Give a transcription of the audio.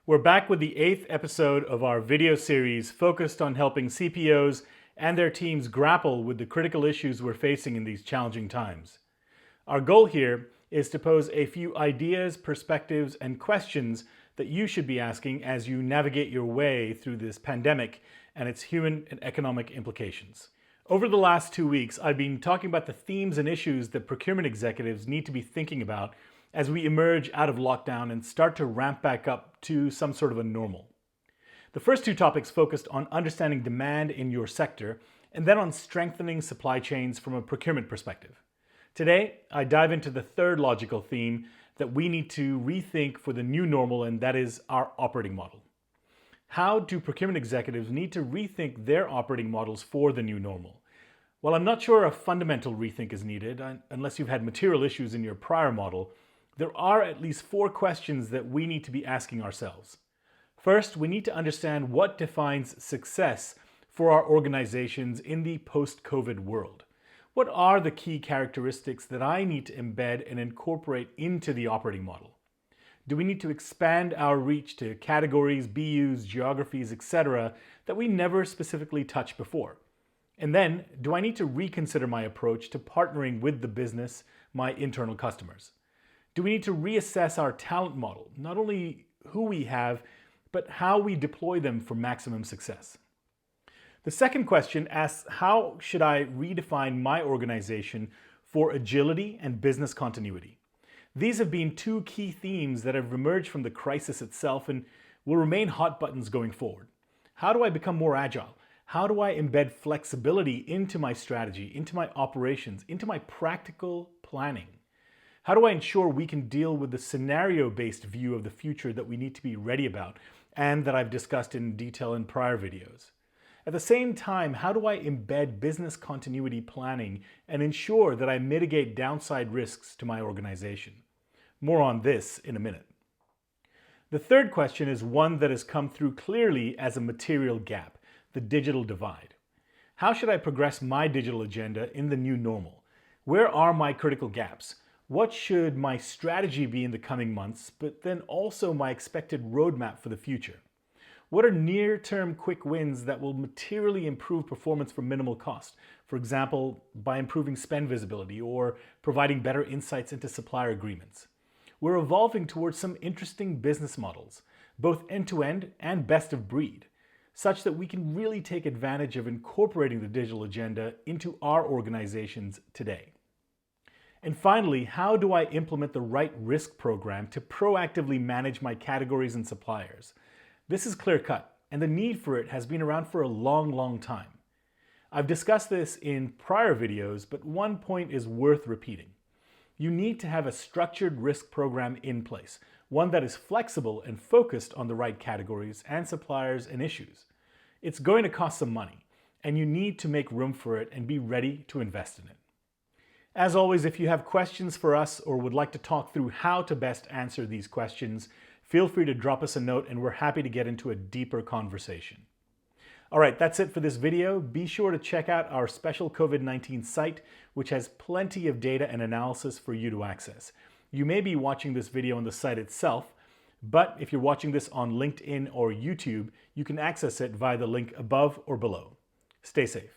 We're back with the 8th episode of our video series focused on helping CPOs and their teams grapple with the critical issues we're facing in these challenging times. Our goal here is to pose a few ideas, perspectives, and questions that you should be asking as you navigate your way through this pandemic and its human and economic implications. Over the last 2 weeks, I've been talking about the themes and issues that procurement executives need to be thinking about as we emerge out of lockdown and start to ramp back up to some sort of a normal. The first two topics focused on understanding demand in your sector and then on strengthening supply chains from a procurement perspective. Today, I dive into the third logical theme that we need to rethink for the new normal, and that is our operating model. How do procurement executives need to rethink their operating models for the new normal? Well, I'm not sure a fundamental rethink is needed unless you've had material issues in your prior model. There are at least 4 questions that we need to be asking ourselves. First, we need to understand what defines success for our organizations in the post-COVID world. What are the key characteristics that I need to embed and incorporate into the operating model? Do we need to expand our reach to categories, BUs, geographies, etc. that we never specifically touched before? And then, do I need to reconsider my approach to partnering with the business, my internal customers? Do we need to reassess our talent model, not only who we have, but how we deploy them for maximum success? The second question asks, how should I redefine my organization for agility and business continuity? These have been 2 key themes that have emerged from the crisis itself and will remain hot buttons going forward. How do I become more agile? How do I embed flexibility into my strategy, into my operations, into my practical planning? How do I ensure we can deal with the scenario-based view of the future that we need to be ready about and that I've discussed in detail in prior videos? At the same time, how do I embed business continuity planning and ensure that I mitigate downside risks to my organization? More on this in a minute. The third question is one that has come through clearly as a material gap, the digital divide. How should I progress my digital agenda in the new normal? Where are my critical gaps? What should my strategy be in the coming months, but then also my expected roadmap for the future? What are near-term quick wins that will materially improve performance for minimal cost? For example, by improving spend visibility or providing better insights into supplier agreements. We're evolving towards some interesting business models, both end-to-end and best of breed, such that we can really take advantage of incorporating the digital agenda into our organizations today. And finally, how do I implement the right risk program to proactively manage my categories and suppliers? This is clear-cut, and the need for it has been around for a long time. I've discussed this in prior videos, but one point is worth repeating. You need to have a structured risk program in place, one that is flexible and focused on the right categories and suppliers and issues. It's going to cost some money, and you need to make room for it and be ready to invest in it. As always, if you have questions for us or would like to talk through how to best answer these questions, feel free to drop us a note and we're happy to get into a deeper conversation. All right, that's it for this video. Be sure to check out our special COVID-19 site, which has plenty of data and analysis for you to access. You may be watching this video on the site itself, but if you're watching this on LinkedIn or YouTube, you can access it via the link above or below. Stay safe.